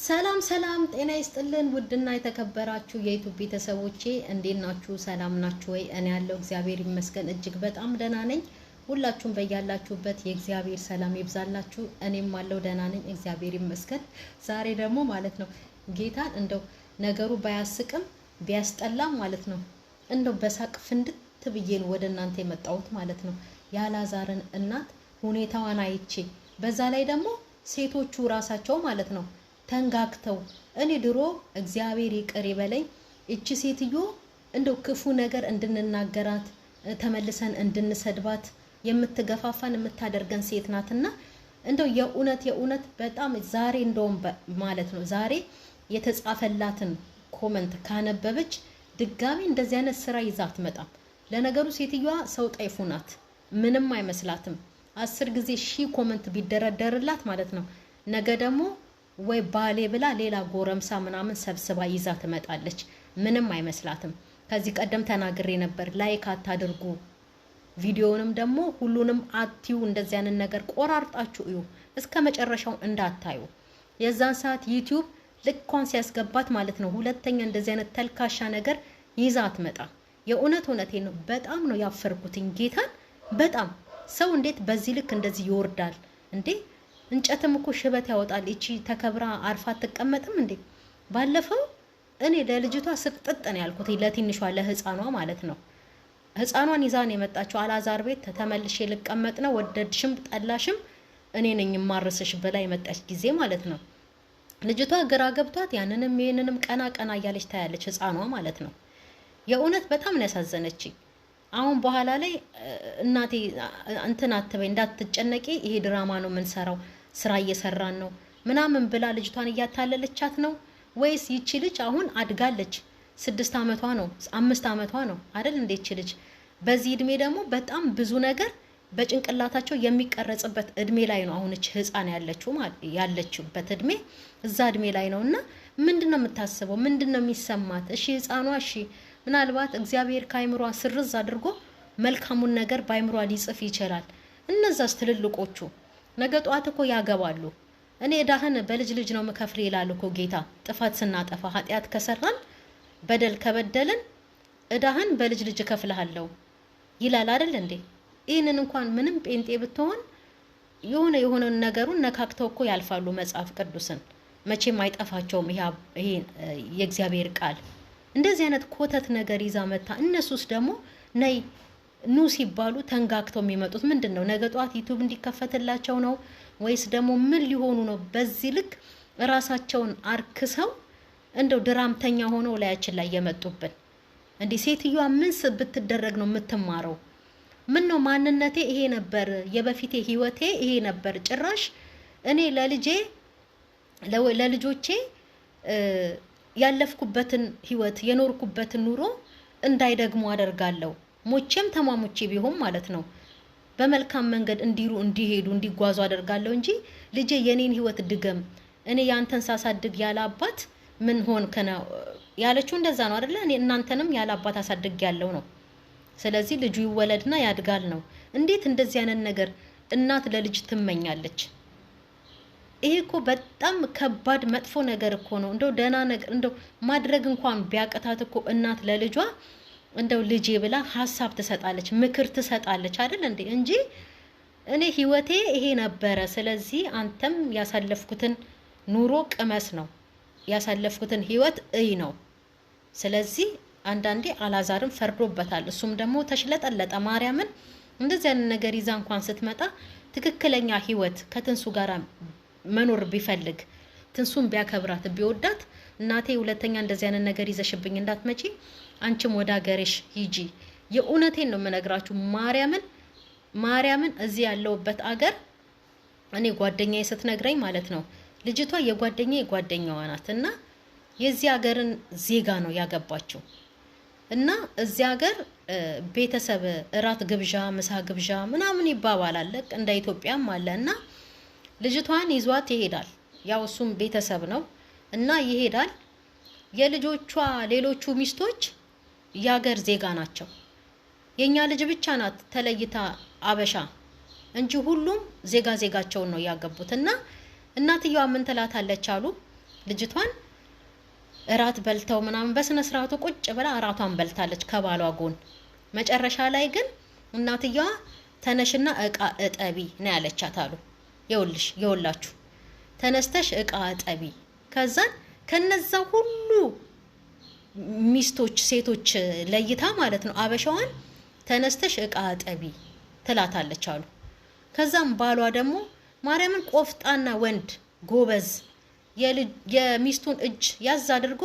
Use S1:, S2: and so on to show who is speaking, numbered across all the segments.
S1: ሰላም ሰላም ጤና ይስጥልን ውድና የተከበራችሁ የዩቲዩብ ቤተሰቦቼ እንዴት ናችሁ? ሰላም ናችሁ ወይ? እኔ ያለው እግዚአብሔር ይመስገን እጅግ በጣም ደህና ነኝ። ሁላችሁም በያላችሁበት የእግዚአብሔር ሰላም ይብዛላችሁ። እኔም አለው ደህና ነኝ እግዚአብሔር ይመስገን። ዛሬ ደግሞ ማለት ነው ጌታን እንደው ነገሩ ባያስቅም ቢያስጠላም ማለት ነው እንደው በሳቅ ፍንድት ብዬን ወደ እናንተ የመጣሁት ማለት ነው። ያላዛርን እናት ሁኔታዋን አይቼ በዛ ላይ ደግሞ ሴቶቹ ራሳቸው ማለት ነው ተንጋግተው እኔ ድሮ እግዚአብሔር ይቅር ይበለኝ እቺ ሴትዮ እንደው ክፉ ነገር እንድንናገራት ተመልሰን እንድንሰድባት የምትገፋፋን የምታደርገን ሴት ናትና እንደው የኡነት በጣም ዛሬ እንደውም ማለት ነው ዛሬ የተጻፈላትን ኮሜንት ካነበበች ድጋሚ እንደዚህ አይነት ስራ ይዛት መጣም። ለነገሩ ሴትዮዋ ሰው ጠይፉ ናት፣ ምንም አይመስላትም። 10 ጊዜ ሺህ ኮሜንት ቢደረደርላት ማለት ነው ነገ ደግሞ ወይ ባሌ ብላ ሌላ ጎረምሳ ምናምን ሰብስባ ይዛ ትመጣለች። ምንም አይመስላትም። ከዚህ ቀደም ተናግሬ ነበር፣ ላይክ አታድርጉ፣ ቪዲዮንም ደግሞ ሁሉንም አትዩ፣ እንደዚህ አይነት ነገር ቆራርጣችሁ እዩ፣ እስከ መጨረሻው እንዳታዩ። የዛን ሰዓት ዩቲዩብ ልኳን ሲያስገባት ማለት ነው ሁለተኛ እንደዚህ አይነት ተልካሻ ነገር ይዛ አትመጣ። የእውነቴን ነው። በጣም ነው ያፈርኩትኝ ጌታን። በጣም ሰው እንዴት በዚህ ልክ እንደዚህ ይወርዳል እንዴ? እንጨትም እኮ ሽበት ያወጣል። እቺ ተከብራ አርፋ አትቀመጥም እንዴ? ባለፈው እኔ ለልጅቷ ስቅጥጥ ነው ያልኩት፣ ለትንሿ ለህፃኗ ማለት ነው። ህፃኗን ይዛን የመጣችው አላዛር ቤት ተመልሼ ልቀመጥ ነው ወደድሽም ጠላሽም እኔ ነኝ ማርሰሽ ብላ የመጣች ጊዜ ማለት ነው። ልጅቷ ግራ ገብቷት ያንንም ይሄንንም ቀና ቀና እያለች ታያለች፣ ህፃኗ ማለት ነው። የእውነት በጣም ነው ያሳዘነችኝ። አሁን በኋላ ላይ እናቴ እንትን አትበይ እንዳትጨነቂ፣ ይሄ ድራማ ነው የምንሰራው፣ ስራ እየሰራን ነው ምናምን ብላ ልጅቷን እያታለለቻት ነው ወይስ ይቺ ልጅ አሁን አድጋለች? 6 አመቷ ነው 5 አመቷ ነው አይደል? እንዴት ልጅ በዚህ እድሜ ደግሞ በጣም ብዙ ነገር በጭንቅላታቸው የሚቀረጽበት እድሜ ላይ ነው አሁን እቺ ህፃን ያለችበት እድሜ እዛ እድሜ ላይ ነውና ምንድነው የምታስበው? ምንድነው የሚሰማት? እሺ ህፃኗ እሺ ምናልባት እግዚአብሔር ካይምሯ ስርዝ አድርጎ መልካሙን ነገር ባይምሯ ሊጽፍ ይችላል። እነዛስ ትልልቆቹ ነገ ጧት እኮ ያገባሉ። እኔ ዳህን በልጅ ልጅ ነው መከፍል ይላል እኮ ጌታ። ጥፋት ስናጠፋ ኃጢአት ከሰራን በደል ከበደልን እዳህን በልጅ ልጅ ከፍልሃለሁ ይላል አይደል እንዴ? ይህንን እንኳን ምንም ጴንጤ ብትሆን የሆነ ነገሩን ነካክተው እኮ ያልፋሉ መጽሐፍ ቅዱስን። መቼም አይጠፋቸውም ይሄ የእግዚአብሔር ቃል። እንደዚህ አይነት ኮተት ነገር ይዛ መታ። እነሱስ ደግሞ ነይ ኑ ሲባሉ ተንጋግተው የሚመጡት ምንድነው? ነገ ጧት ዩቲዩብ እንዲከፈትላቸው ነው ወይስ ደግሞ ምን ሊሆኑ ነው? በዚህ ልክ ራሳቸውን አርክሰው እንደው ድራምተኛ ሆነው ላያችን ላይ የመጡብን እንዴ? ሴትዮዋ ምን ብትደረግ ነው የምትማረው? ምን ነው ማንነቴ ይሄ ነበር፣ የበፊቴ ህይወቴ ይሄ ነበር። ጭራሽ እኔ ለልጆቼ ያለፍኩበትን ህይወት የኖርኩበትን ኑሮ እንዳይደግሙ አደርጋለሁ። ሞቼም ተማሞቼ ቢሆን ማለት ነው በመልካም መንገድ እንዲሄዱ እንዲጓዙ አደርጋለሁ እንጂ ልጄ የኔን ህይወት ድገም፣ እኔ ያንተን ሳሳድግ ያለ አባት ምን ሆን ከና ያለችው እንደዛ ነው አይደለ? እኔ እናንተንም ያለ አባት አሳድግ ያለው ነው። ስለዚህ ልጁ ይወለድና ያድጋል ነው። እንዴት እንደዚህ አይነት ነገር እናት ለልጅ ትመኛለች? ይሄ እኮ በጣም ከባድ መጥፎ ነገር እኮ ነው። እንደው ደህና ነገር እንደው ማድረግ እንኳን ቢያቀታት እኮ እናት ለልጇ እንደው ልጄ ብላ ሐሳብ ትሰጣለች፣ ምክር ትሰጣለች አይደል እንዴ? እንጂ እኔ ህይወቴ ይሄ ነበረ፣ ስለዚህ አንተም ያሳለፍኩትን ኑሮ ቅመስ ነው፣ ያሳለፍኩትን ህይወት ነው። ስለዚህ አንዳንዴ አላዛርም ፈርዶበታል። እሱም ደግሞ ተሽለጠለጠ። ማርያምን እንደዚህ አይነት ነገር ይዛ እንኳን ስትመጣ ትክክለኛ ህይወት ከትንሱ ጋር መኖር ቢፈልግ ትንሱን ቢያከብራት ቢወዳት፣ እናቴ ሁለተኛ እንደዚህ አይነት ነገር ይዘሽብኝ እንዳትመጪ፣ አንቺም ወደ ሀገርሽ ሂጂ። የእውነቴን ነው የምነግራችሁ። ማርያምን እዚህ ያለውበት አገር እኔ ጓደኛዬ ስትነግረኝ ማለት ነው ልጅቷ ጓደኛዋ ናት እና የዚህ ሀገርን ዜጋ ነው ያገባችው እና እዚህ ሀገር ቤተሰብ እራት ግብዣ፣ ምሳ ግብዣ ምናምን ይባባላል እንደ ኢትዮጵያም አለ እና ልጅቷን ይዟት ይሄዳል። ያው እሱም ቤተሰብ ነው እና ይሄዳል። የልጆቿ ሌሎቹ ሚስቶች የሀገር ዜጋ ናቸው። የኛ ልጅ ብቻ ናት ተለይታ አበሻ እንጂ ሁሉም ዜጋቸውን ነው ያገቡት እና እናትየዋ ምን ትላታለች አሉ ልጅቷን እራት በልተው ምናምን በስነ ስርዓቱ ቁጭ ብላ እራቷን በልታለች ከባሏ ጎን። መጨረሻ ላይ ግን እናትየዋ ተነሽና እቃ እጠቢ ነው ያለቻት አሉ። የውላችሁ ተነስተሽ እቃ እጠቢ። ከዛን ከነዛ ሁሉ ሚስቶች ሴቶች ለይታ ማለት ነው አበሻዋን ተነስተሽ እቃ እጠቢ ትላታለች አሉ። ከዛም ባሏ ደግሞ ማርያምን ቆፍጣና ወንድ ጎበዝ የሚስቱን እጅ ያዝ አድርጎ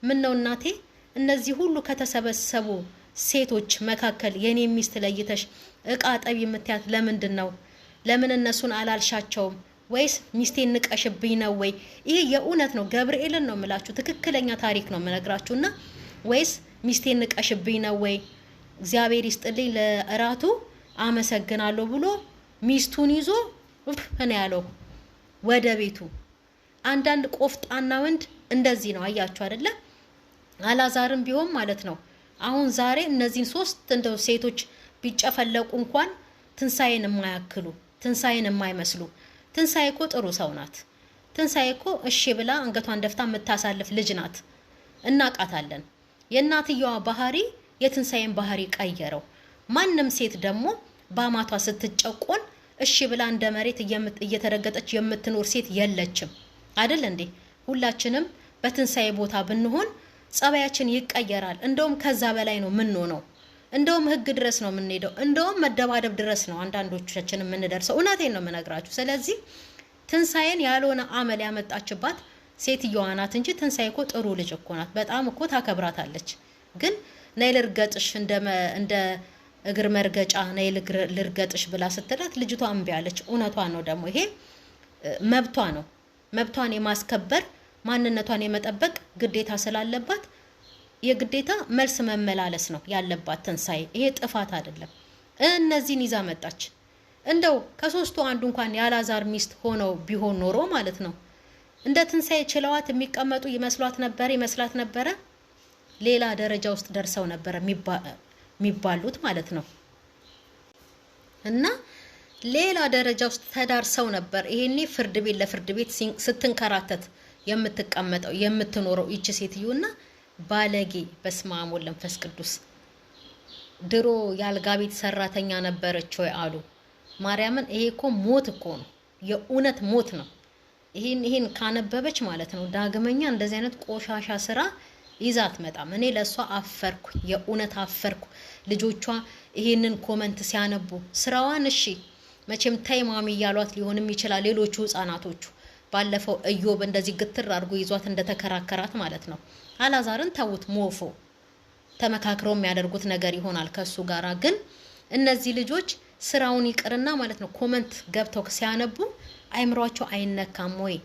S1: ምን ነው እናቴ እነዚህ ሁሉ ከተሰበሰቡ ሴቶች መካከል የኔ ሚስት ለይተሽ እቃ ጠቢ የምትያት ለምንድን ነው? ለምን እነሱን አላልሻቸውም? ወይስ ሚስቴን ንቀሽብኝ ነው ወይ? ይሄ የእውነት ነው፣ ገብርኤልን ነው የምላችሁ፣ ትክክለኛ ታሪክ ነው የምነግራችሁና ወይስ ሚስቴን ንቀሽብኝ ነው ወይ? እግዚአብሔር ይስጥልኝ ለእራቱ አመሰግናለሁ ብሎ ሚስቱን ይዞ እኔ ያለው ወደ ቤቱ። አንዳንድ ቆፍጣና ወንድ እንደዚህ ነው። አያችሁ አይደለ? አላዛርም ቢሆን ማለት ነው አሁን ዛሬ እነዚህን ሶስት እንደው ሴቶች ቢጨፈለቁ እንኳን ትንሳኤን የማያክሉ ትንሳኤን የማይመስሉ። ትንሳኤ እኮ ጥሩ ሰው ናት። ትንሳኤ እኮ እሺ ብላ አንገቷን ደፍታ የምታሳልፍ ልጅ ናት። እናቃታለን። የእናትየዋ ባህሪ የትንሳኤን ባህሪ ቀየረው። ማንም ሴት ደግሞ በአማቷ ስትጨቆን እሺ ብላ እንደ መሬት እየተረገጠች የምትኖር ሴት የለችም አይደል እንዴ? ሁላችንም በትንሳኤ ቦታ ብንሆን ጸባያችን ይቀየራል። እንደውም ከዛ በላይ ነው ምን ነው እንደውም ህግ ድረስ ነው የምንሄደው። እንደውም መደባደብ ድረስ ነው አንዳንዶቻችን የምንደርሰው። እውነቴን ነው የምነግራችሁ። ስለዚህ ትንሳኤን ያልሆነ አመል ያመጣችባት ሴትየዋ ናት እንጂ ትንሳኤ እኮ ጥሩ ልጅ እኮ ናት። በጣም እኮ ታከብራታለች። ግን ነይ ልርገጥሽ እንደ እግር መርገጫ ነይ ልርገጥሽ ብላ ስትላት ልጅቷ እምቢ አለች። እውነቷን ነው ደግሞ ይሄ መብቷ ነው። መብቷን የማስከበር ማንነቷን የመጠበቅ ግዴታ ስላለባት የግዴታ መልስ መመላለስ ነው ያለባት ትንሳኤ። ይሄ ጥፋት አይደለም። እነዚህን ይዛ መጣች። እንደው ከሶስቱ አንዱ እንኳን ያላዛር ሚስት ሆነው ቢሆን ኖሮ ማለት ነው እንደ ትንሳኤ ችለዋት የሚቀመጡ ይመስላት ነበረ። ሌላ ደረጃ ውስጥ ደርሰው ነበረ የሚባሉት ማለት ነው። እና ሌላ ደረጃ ውስጥ ተዳርሰው ነበር። ይሄኔ ፍርድ ቤት ለፍርድ ቤት ስትንከራተት የምትቀመጠው የምትኖረው ይቺ ሴትዮና ባለጌ። በስመ አብ ወወልድ ወመንፈስ ቅዱስ። ድሮ ያልጋ ቤት ሰራተኛ ነበረች ወይ አሉ ማርያምን። ይሄ እኮ ሞት እኮ ነው፣ የእውነት ሞት ነው። ይሄን ካነበበች ማለት ነው ዳግመኛ እንደዚህ አይነት ቆሻሻ ስራ ይዛት መጣም። እኔ ለሷ አፈርኩ፣ የእውነት አፈርኩ። ልጆቿ ይሄንን ኮመንት ሲያነቡ ስራዋን እሺ መቼም ታይ ማሚ እያሏት ሊሆንም ይችላል ሌሎቹ ህፃናቶቹ። ባለፈው እዮብ እንደዚህ ግትር አድርጎ ይዟት እንደተከራከራት ማለት ነው። አላዛርን ተውት፣ ሞፎ ተመካክረው የሚያደርጉት ነገር ይሆናል ከሱ ጋራ። ግን እነዚህ ልጆች ስራውን ይቅርና ማለት ነው ኮመንት ገብተው ሲያነቡ አይምሯቸው አይነካም ወይ?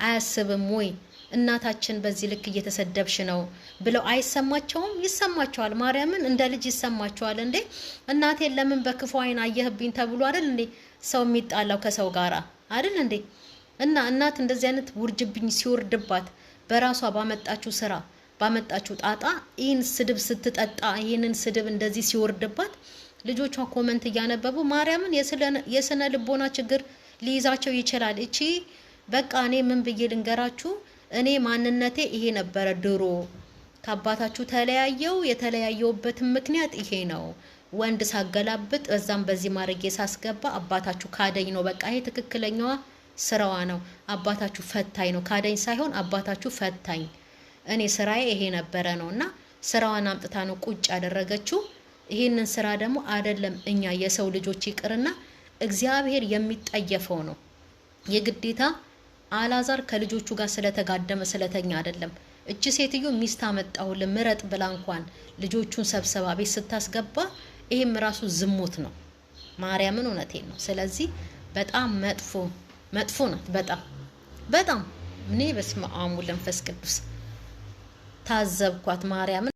S1: አያስብም ወይ? እናታችን በዚህ ልክ እየተሰደብሽ ነው ብለው አይሰማቸውም? ይሰማቸዋል። ማርያምን እንደ ልጅ ይሰማቸዋል። እንዴ እናቴን ለምን በክፉ አይን አየህብኝ ተብሎ አይደል እንዴ ሰው የሚጣላው ከሰው ጋራ አይደል እንዴ? እና እናት እንደዚህ አይነት ውርጅብኝ ሲወርድባት በራሷ ባመጣችው ስራ ባመጣችው ጣጣ ይህን ስድብ ስትጠጣ ይህንን ስድብ እንደዚህ ሲወርድባት ልጆቿ ኮመንት እያነበቡ ማርያምን የስነ ልቦና ችግር ሊይዛቸው ይችላል። እቺ በቃ እኔ ምን ብዬ ልንገራችሁ፣ እኔ ማንነቴ ይሄ ነበረ ድሮ ከአባታችሁ የተለያየውበት ምክንያት ይሄ ነው። ወንድ ሳገላብጥ በዛም በዚህ ማርጌ ሳስገባ አባታችሁ ካደኝ ነው። በቃ ይሄ ትክክለኛዋ ስራዋ ነው። አባታችሁ ፈታኝ ነው፣ ካደኝ ሳይሆን አባታችሁ ፈታኝ። እኔ ስራዬ ይሄ ነበረ ነውና ስራዋን አምጥታ ነው ቁጭ ያደረገችው። ይሄንን ስራ ደግሞ አይደለም እኛ የሰው ልጆች ይቅርና እግዚአብሔር የሚጠየፈው ነው። የግዴታ አላዛር ከልጆቹ ጋር ስለተጋደመ ስለተኛ አይደለም። እቺ ሴትዮ ሚስት አመጣው ለምረጥ ብላ እንኳን ልጆቹን ሰብሰባ ቤት ስታስገባ ይሄም ራሱ ዝሙት ነው። ማርያምን እውነቴን ነው። ስለዚህ በጣም መጥፎ ናት። በጣም እኔ በስመ አብ ወወልድ ወመንፈስ ቅዱስ ታዘብኳት ማርያምን።